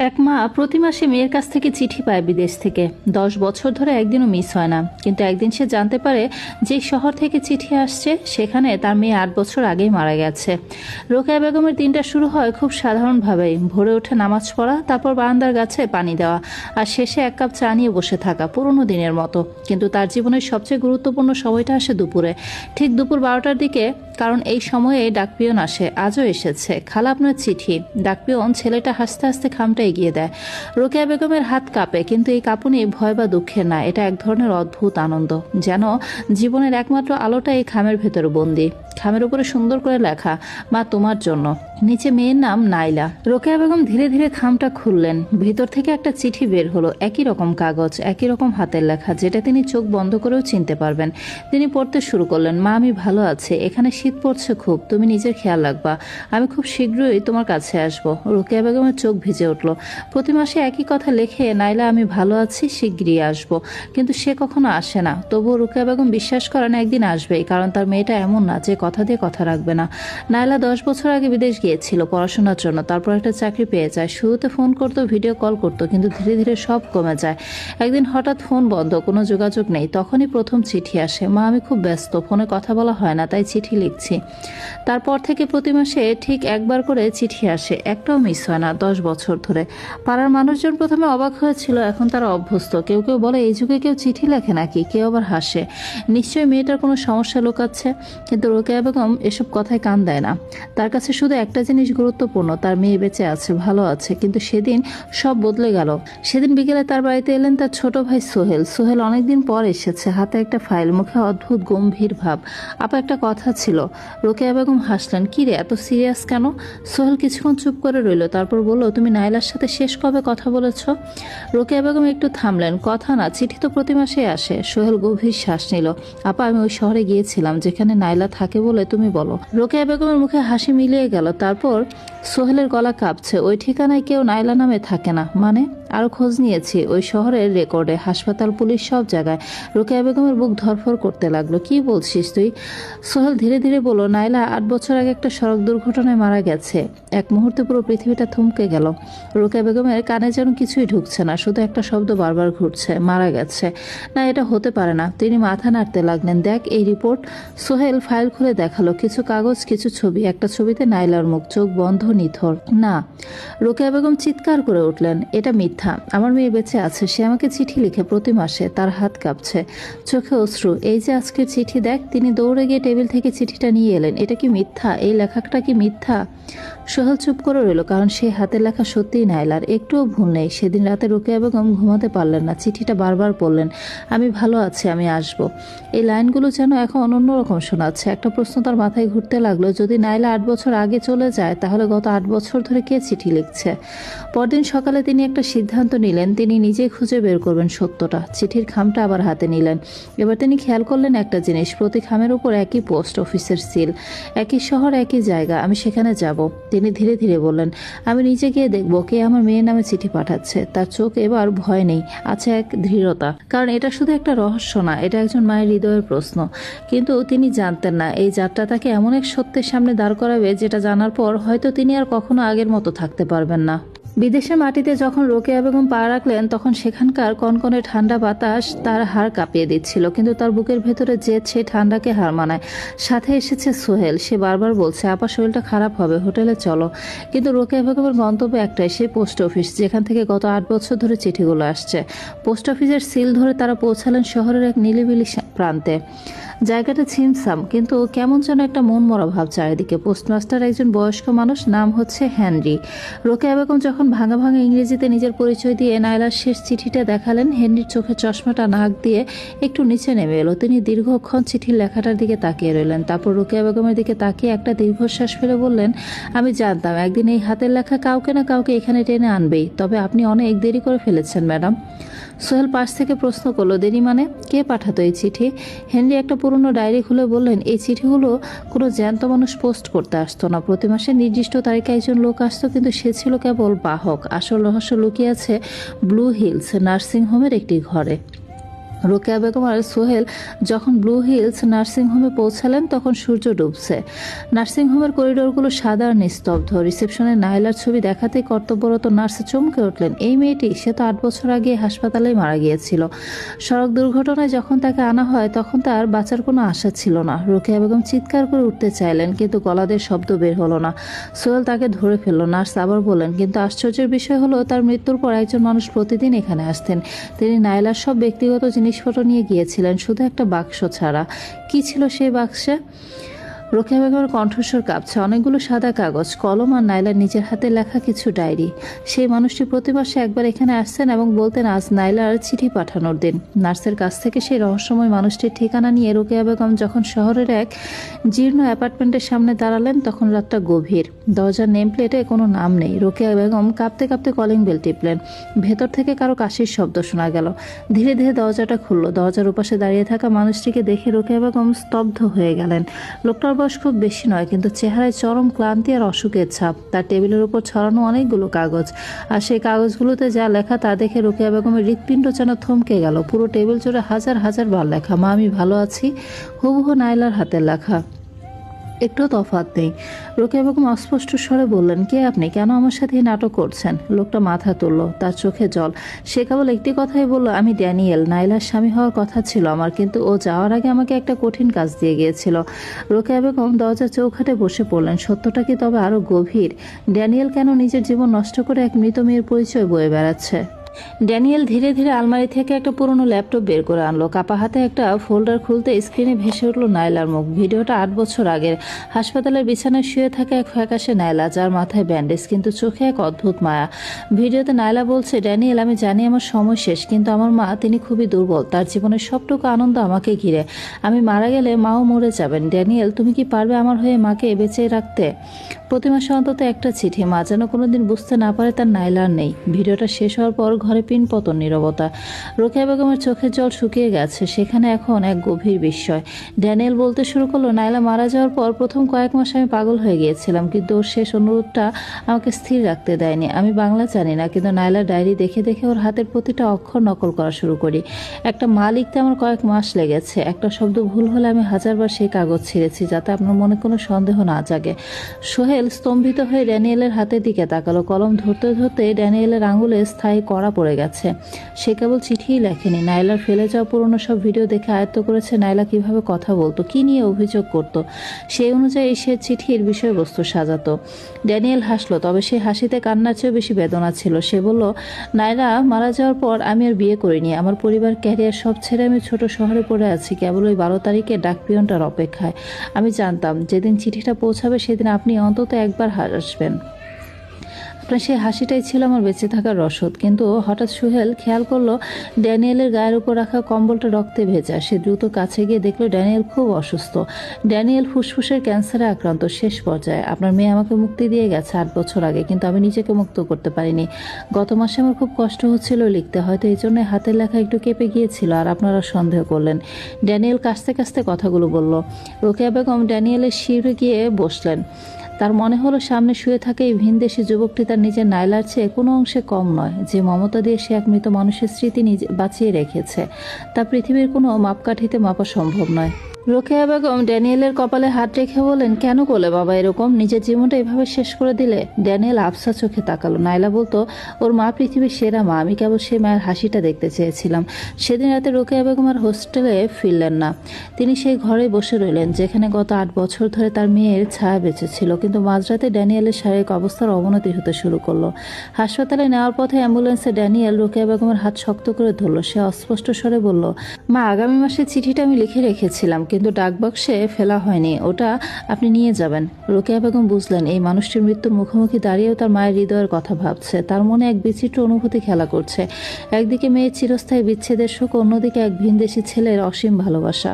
এক মা প্রতি মাসে মেয়ের কাছ থেকে চিঠি পায় বিদেশ থেকে। 10 বছর ধরে একদিনও মিস হয় না, কিন্তু একদিন সে জানতে পারে যে শহর থেকে চিঠি আসছে সেখানে তার মেয়ে 8 বছর আগেই মারা গেছে। রোকেয়া বেগমের দিনটা শুরু হয় খুব সাধারণভাবেই। ভোরে উঠে নামাজ পড়া, তারপর বারান্দার গাছে পানি দেওয়া, আর শেষে 1 কাপ চা নিয়ে বসে থাকা, পুরোনো দিনের মতো। কিন্তু তার জীবনের সবচেয়ে গুরুত্বপূর্ণ সময়টা আসে দুপুরে, ঠিক দুপুর 12টার দিকে, কারণ এই সময়ে ডাকপিয়ন আসে। আজও এসেছে। খালা, আপনার চিঠি। ডাকপিয়ন ছেলেটা হাসতে হাসতে খামটা এগিয়ে দেয়। রোকেয়া বেগমের হাত কাঁপে, কিন্তু এই কাঁপুনি ভয় বা দুঃখের না, এটা এক ধরনের অদ্ভুত আনন্দ, যেন জীবনের একমাত্র আলোটা এই খামের ভেতরে বন্দি। খামের উপরে সুন্দর করে লেখা, মা তোমার জন্য। নিচে মেয়ের নাম নাইলা। রোকেয়া বেগম ধীরে ধীরে খামটা খুললেন। ভিতর থেকে একটা চিঠি বের হলো, একই রকম কাগজ, একই রকম হাতের লেখা, যেটা তিনি চোখ বন্ধ করেও চিনতে পারবেন। তিনি পড়তে শুরু করলেন, মা আমি ভালো আছি, এখানে শীত পড়ছে খুব, তুমি নিজের খেয়াল রাখবা, আমি খুব শীঘ্রই তোমার কাছে আসবো। রোকেয়া বেগমের চোখ ভিজে উঠল। প্রতি মাসে একই কথা লেখে নাইলা, আমি ভালো আছি, শীঘ্রই আসবো, কিন্তু সে কখনো আসে না। তবুও রোকেয়া বেগম বিশ্বাস করেন একদিন আসবেই, কারণ তার মেয়েটা এমন না যে কথা দিয়ে কথা রাখবে না। নাইলা 10 বছর আগে বিদেশ গিয়েছিল পড়াশোনার জন্য, তারপর একটা চাকরি পেয়ে যায়। শুরুতে ফোন করতো, ভিডিও কল করতো, কিন্তু ধীরে ধীরে সব কমে যায়। একদিন হঠাৎ ফোন বন্ধ, কোনো যোগাযোগ নেই। তখনই প্রথম চিঠি আসে, মা আমি খুব ব্যস্ত, ফোনে কথা বলা হয় না, তাই চিঠি লিখছি। তারপর থেকে প্রতি মাসে ঠিক একবার করে চিঠি আসে, একটাও মিস হয় না 10 বছর ধরে। পাড়ার মানুষজন প্রথমে অবাক হয়েছিল, এখন তারা অভ্যস্ত। কেউ কেউ বলে এই যুগে কেউ চিঠি লেখে নাকি, কেউ আবার হাসে, নিশ্চয়ই মেয়েটার কোনো সমস্যা লুকাচ্ছে। কিন্তু রোকেয়া বেগম এসব কথায় কান দেয় না। তার কাছে শুধু একটা জিনিস গুরুত্বপূর্ণ, তার মেয়ে বেঁচে আছে, ভালো আছে। কিন্তু সেদিন সব বদলে গেল। সেদিন বিকেলে তার বাড়িতে এলেন তার ছোট ভাই সোহেল। সোহেল অনেকদিন পর এসেছে, হাতে একটা ফাইল, মুখে অদ্ভুত গম্ভীর ভাব। আপা একটা কথা ছিল। রোকেয়া বেগম হাসলেন, কি রে এত সিরিয়াস কেন? সোহেল কিছুক্ষণ চুপ করে রইল, তারপর বলল, তুমি নাইলার সাথে শেষ কবে কথা বলেছ? রোকেয়া বেগম একটু থামলেন, কথা না, চিঠি তো প্রতি মাসে আসে। সোহেল গভীর শ্বাস নিল, আপা আমি ওই শহরে গিয়েছিলাম যেখানে নাইলা থাকে বলে তুমি বলো। রোকেয়া বেগমের মুখে হাসি মিলিয়ে গেল। তারপর সোহেলের গলা কাঁপছে, ওই ঠিকানায় কেউ নাইলা নামে থাকে না মানে? আরো খোঁজ নিয়েছি ওই শহরের রেকর্ডে, হাসপাতাল, পুলিশ, সব জায়গায়। রোকেয়া বেগমের বুক ধরফর করতে লাগলো, কি বলছিস তুই? সোহেল ধীরে ধীরে বলল, নাইলা 8 বছর আগে একটা সড়ক দুর্ঘটনায় মারা গেছে। এক মুহূর্তে পুরো পৃথিবীটা থমকে গেল। রোকেয়া বেগমের কানে যেন কিছুই ঢুকছে না, শুধু একটা শব্দ বারবার ঘুরছে, মারা গেছে। না, এটা হতে পারে না। তিনি মাথা নাড়তে লাগলেন, দেখ এই রিপোর্ট। সোহেল ফাইল খুলে দেখালো, কিছু কাগজ, কিছু ছবি। একটা ছবিতে নাইলার মুখ, চোখ বন্ধ, নিথর। না। রোকেয়া বেগম চিৎকার করে উঠলেন, এটা মিথ্যা, আমার মেয়ে বেঁচে আছে, সে আমাকে চিঠি লিখে প্রতি মাসে। তার হাত কাঁপছে, চোখে অশ্রু। এই যে আজকের চিঠি দেখ। তিনি দৌড়ে গিয়ে টেবিল থেকে চিঠিটা নিয়ে এলেন। এটা কি মিথ্যা? এই লেখাটা কি মিথ্যা? সোহেল চুপ করে রইল, কারণ সেই হাতের লেখা সত্যিই নাইলার, একটুও ভুল নেই। সেদিন রাতে রোকেয়া বেগম ঘুমাতে পারলেন না, চিঠিটা বারবার পড়লেন, আমি ভালো আছি, আমি আসবো। এই লাইনগুলো যেন এখন অন্যরকম শোনাচ্ছে। একটা প্রশ্ন তার মাথায় ঘুরতে লাগলো, যদি নাইলা 8 বছর আগে চলে যায়, তাহলে গত 8 বছর ধরে কে চিঠি লিখছে? পরদিন সকালে তিনি একটা সিদ্ধান্ত নিলেন, তিনি নিজেই খুঁজে বের করবেন সত্যটা। চিঠির খামটা আবার হাতে নিলেন। এবার তিনি খেয়াল করলেন একটা জিনিস, প্রতি খামের উপর একই পোস্ট অফিসের সিল, একই শহর, একই জায়গা। আমি সেখানে যাব। তিনি ধীরে ধীরে বললেন, আমি নিজে গিয়ে দেখবো কে আমার মেয়ের নামে চিঠি পাঠাচ্ছে। তার চোখ এবার ভয় নেই, আছে এক দৃঢ়তা, কারণ এটা শুধু একটা রহস্য না, এটা একজন মায়ের হৃদয়ের প্রশ্ন। কিন্তু তিনি জানতেন না এই যাত্রা তাকে এমন এক সত্যের সামনে দাঁড় করাবে, যেটা জানার পর হয়তো তিনি আর কখনো আগের মতো থাকতে পারবেন না। বিদেশের মাটিতে যখন রোকেয়া বেগম পা রাখলেন, তখন সেখানকার কনকনে ঠান্ডা বাতাস তার হাড় কাঁপিয়ে দিচ্ছিল, কিন্তু তার বুকের ভেতরে জেদ সেই ঠান্ডাকে হার মানায়। সাথে এসেছে সোহেল। সে বারবার বলছে, আপা শরীরটা খারাপ হবে, হোটেলে চলো। কিন্তু রোকেয়া বেগমের গন্তব্য একটাই, সেই পোস্ট অফিস যেখান থেকে গত 8 বছর ধরে চিঠিগুলো আসছে। পোস্ট অফিসের সিল ধরে তারা পৌঁছালেন শহরের এক নিলিবিলি প্রান্তে। জায়গাটা ছিমছাম, কিন্তু কেমন যেন একটা মন মরা ভাব চারিদিকে। পোস্টমাস্টার একজন বয়স্ক মানুষ, নাম হচ্ছে হেনরি। রোকেয়া বেগম যখন ভাঙা ভাঙা ইংরেজিতে নিজের পরিচয় দিয়ে নাইলার শেষ চিঠিটা দেখালেন, হেনরির চোখে চশমাটা নাক দিয়ে একটু নিচে নেমে এলো। তিনি দীর্ঘক্ষণ চিঠির লেখাটার দিকে তাকিয়ে রইলেন, তারপর রোকেয়া বেগমের দিকে তাকিয়ে একটা দীর্ঘশ্বাস ফেলে বললেন, আমি জানতাম একদিন এই হাতের লেখা কাউকে না কাউকে এখানে টেনে আনবেই, তবে আপনি অনেক দেরি করে ফেলেছেন ম্যাডাম। সোহেল পাশ থেকে প্রশ্ন করলো, দেরি মানে? কে পাঠাতো এই চিঠি? হেনরি একটা পুরনো ডায়েরি খুলে বললেন, এই চিঠিগুলো কোনো জ্যান্ত মানুষ পোস্ট করতে আসতো না। প্রতি মাসে নির্দিষ্ট তারিখে একজন লোক আসতো, কিন্তু সে ছিল কেবল বাহক। আসল রহস্য লুকিয়ে আছে ব্লু হিলস নার্সিং হোমের একটি ঘরে। রোকেয়া বেগম আর সোহেল যখন ব্লু হিলস নার্সিংহোমে পৌঁছালেন তখন সূর্য ডুবছে। নার্সিংহোমের করিডোরগুলো সাদা আর নিস্তব্ধ। রিসেপশনে নাইলার ছবি দেখাতেই কর্তব্যরত নার্স চমকে উঠলেন। এই মেয়েটি, সে তো 8 বছর আগে হাসপাতালেই মারা গিয়েছিল। সড়ক দুর্ঘটনায় যখন তাকে আনা হয় তখন তার বাঁচার কোনো আশা ছিল না। রোকেয়া বেগম চিৎকার করে উঠতে চাইলেন, কিন্তু গলা দিয়ে শব্দ বের হলো না। সোহেল তাকে ধরে ফেলল। নার্স আবার বললেন, কিন্তু আশ্চর্যের বিষয় হলো তার মৃত্যুর পর একজন মানুষ প্রতিদিন এখানে আসতেন। তিনি নাইলার সব ব্যক্তিগত জিনিসপত্র নিয়ে গিয়েছিলেন, শুধু একটা বাক্স ছাড়া। কি ছিল সেই বাক্সে? রোকেয়া বেগমের কণ্ঠস্বর কাঁপছে। অনেকগুলো সাদা কাগজ, কলম আর নাইলার নিজের হাতে লেখা কিছু ডায়েরি। সেই মানুষটি প্রতি মাসে একবার এখানে আসতেন এবং বলতেন আজ নাইলার চিঠি পাঠানোর দিন। নার্সের কাছ থেকে সেই রহস্যময় মানুষটির ঠিকানা নিয়ে রোকেয়া বেগম যখন শহরের এক জীর্ণ অ্যাপার্টমেন্টের সামনে দাঁড়ালেন তখন রাতটা গভীর। দরজার নেম প্লেটে কোনো নাম নেই। রোকেয়া বেগম কাঁপতে কাঁপতে কলিং বেল টিপলেন। ভেতর থেকে কারো কাশির শব্দ শোনা গেল। ধীরে ধীরে দরজাটা খুলল। দরজার উপাশে দাঁড়িয়ে থাকা মানুষটিকে দেখে রোকেয়া বেগম স্তব্ধ হয়ে গেলেন। লোকটার বয়স খুব বেশি নয়, কিন্তু চেহারায় চরম ক্লান্তি আর অসুখের ছাপ। তার টেবিলের উপর ছড়ানো অনেকগুলো কাগজ, আর সেই কাগজগুলোতে যা লেখা তা দেখে রোকেয়া বেগমের হৃৎপিণ্ড যেন থমকে গেল। পুরো টেবিল জুড়ে হাজার হাজার বার লেখা, মা আমি ভালো আছি, হুবহু নাইলার হাতের লেখা। একটু তফাৎ নেই। রোকেয়া বেগম অস্পষ্ট স্বরে বললেন, কে আপনি? কেন আমার সাথে এই নাটক করছেন? লোকটা মাথা তুলল, তার চোখে জল। সে কেবল একটি কথাই বলল, আমি ড্যানিয়েল। নাইলার স্বামী হওয়ার কথা ছিল আমার, কিন্তু ও যাওয়ার আগে আমাকে একটা কঠিন কাজ দিয়ে গিয়েছিল। রোকেয়া বেগম দরজার চৌখাটে বসে পড়লেন। সত্যটা কি তবে আরো গভীর? ড্যানিয়েল কেন নিজের জীবন নষ্ট করে এক মৃত মেয়ের পরিচয় বয়ে বেড়াচ্ছে? ড্যানিয়েল ধীরে ধীরে আলমারি থেকে একটা পুরনো ল্যাপটপ বের করে আনলো। কাপা হাতে একটা ফোল্ডার খুলতে স্ক্রিনে ভেসে উঠল নাইলার মুখ। ভিডিওটা 8 বছর আগের। হাসপাতালের বিছানায় শুয়ে থাকা এক ফ্যাকাশে নাইলা, যার মাথায় ব্যান্ডেজ, কিন্তু চোখে এক অদ্ভুত মায়া। ভিডিওতে নাইলা বলছে, ড্যানিয়েল আমি জানি আমার সময় শেষ, কিন্তু আমার মা, তিনি খুবই দুর্বল। তার জীবনের সবটুকু আনন্দ আমাকে ঘিরে। আমি মারা গেলে মাও মরে যাবেন। ড্যানিয়েল, তুমি কি পারবে আমার হয়ে মাকে বেঁচে রাখতে? প্রতি মাসে অন্তত একটা চিঠি। মা যেন কোনোদিন বুঝতে না পারে তার নাইলার নেই। ভিডিওটা শেষ হওয়ার পর ঘরে পিনপতন নীরবতা। রোকেয়া বেগমের চোখের জল শুকিয়ে গেছে। সেখানে এখন এক গভীর বিস্ময়। ড্যানিয়েল বলতে শুরু করলো, নাইলা মারা যাওয়ার পর প্রথম কয়েক মাস আমি পাগল হয়ে গিয়েছিলাম, কিন্তু ওর শেষ অনুরোধটা আমাকে স্থির রাখতে দেয়নি। আমি বাংলা জানি না, কিন্তু নাইলার ডায়েরি দেখে দেখে ওর হাতের প্রতিটা অক্ষর নকল করা শুরু করি। একটা মা লিখতে আমার কয়েক মাস লেগেছে। একটা শব্দ ভুল হলে আমি হাজারবার সেই কাগজ ছিঁড়েছি, যাতে আপনার মনে কোনো সন্দেহ না জাগে। সোহেল স্তম্ভিত হয়ে ড্যানিয়েলের হাতের দিকে তাকালো। কলম ধরতে ধরতে ড্যানিয়েলের আঙুলে স্থায়ী কড়া পড়ে গেছে। সে কেবল চিঠিই লেখেনি, নাইলার ফেলে যাওয়া পুরনো সব ভিডিও দেখে আয়ত্ত করেছে নাইলা কিভাবে কথা বলতো, কি নিয়ে অভিযোগ করত। সেই অনুযায়ী সে চিঠির বিষয়বস্তু সাজাতো। ড্যানিয়েল হাসলো, তবে সেই হাসিতে কান্নার চেয়েও বেশি বেদনা ছিল। সে বলল, নাইলা মারা যাওয়ার পর আমি আর বিয়ে করিনি। আমার পরিবার, ক্যারিয়ার সব ছেড়ে আমি ছোট শহরে পড়ে আছি, কেবল ওই 12 তারিখে ডাকপিয়নটার অপেক্ষায়। আমি জানতাম যেদিন চিঠিটা পৌঁছাবে সেদিন আপনি অন্তত একবার হাসবেন। আপনার সেই হাসিটাই ছিল আমার বেঁচে থাকার রসদ। কিন্তু হঠাৎ সোহেল খেয়াল করলো ড্যানিয়েলের গায়ের উপর রাখা কম্বলটা রক্তে ভেজা। সে দ্রুত কাছে গিয়ে দেখলো ড্যানিয়েল খুব অসুস্থ। ড্যানিয়েল ফুসফুসের ক্যান্সারে আক্রান্ত, শেষ পর্যায়ে। আপনার মেয়ে আমাকে মুক্তি দিয়ে গেছে 8 বছর আগে, কিন্তু আমি নিজেকে মুক্ত করতে পারিনি। গত মাসে আমার খুব কষ্ট হচ্ছিল লিখতে, হয়তো এই জন্য হাতের লেখা একটু কেঁপে গিয়েছিল, আর আপনারা সন্দেহ করলেন। ড্যানিয়েল কাঁচতে কাঁচতে কথাগুলো বলল। রোকেয়া বেগম ড্যানিয়েলের শিরে গিয়ে বসলেন। তার মনে হলো সামনে শুয়ে থাকে এই ভিনদেশি যুবকটি তার নিজের নাইলার চেয়ে কোনো অংশে কম নয়। যে মমতা দিয়ে সে এক মৃত মানুষের স্মৃতি নিজে বাঁচিয়ে রেখেছে, তা পৃথিবীর কোনো মাপকাঠিতে মাপা সম্ভব নয়। রোকেয়া বেগম ড্যানিয়েলের কপালে হাত রেখে বলেন, কেন করলে বাবা এরকম? নিজের জীবনটা এভাবে শেষ করে দিলে? ড্যানিয়েল আফসা চোখে তাকালো। নাইলা বলতো, ওর মা পৃথিবীর সেরা মা, আমি কেবল সেই মায়ের হাসিটা দেখতে চেয়েছিলাম। সেদিন রাতে রোকেয়া বেগম আর হোস্টেলে ফিরলেন না। তিনি সেই ঘরে বসে রইলেন যেখানে গত 8 বছর ধরে তার মেয়ের ছায়া বেঁচেছিল। কিন্তু মাঝরাতে ড্যানিয়েলের শারীরিক অবস্থার অবনতি হতে শুরু করলো। হাসপাতালে নেওয়ার পথে অ্যাম্বুলেন্সে ড্যানিয়েল রোকেয়া বেগমের হাত শক্ত করে ধরলো। সে অস্পষ্ট স্বরে বলল, মা আগামী মাসে চিঠিটা আমি লিখে রেখেছিলাম, কিন্তু ডাকবাক্সে ফেলা হয়নি, ওটা আপনি নিয়ে যাবেন। রোকেয়া বেগম বুঝলেন এই মানুষটির মৃত্যুর মুখোমুখি দাঁড়িয়েও তার মায়ের হৃদয়ের কথা ভাবছে। তার মনে এক বিচিত্র অনুভূতি খেলা করছে। একদিকে মেয়ের চিরস্থায়ী বিচ্ছেদের শোক, অন্যদিকে এক ভিনদেশি ছেলের অসীম ভালোবাসা।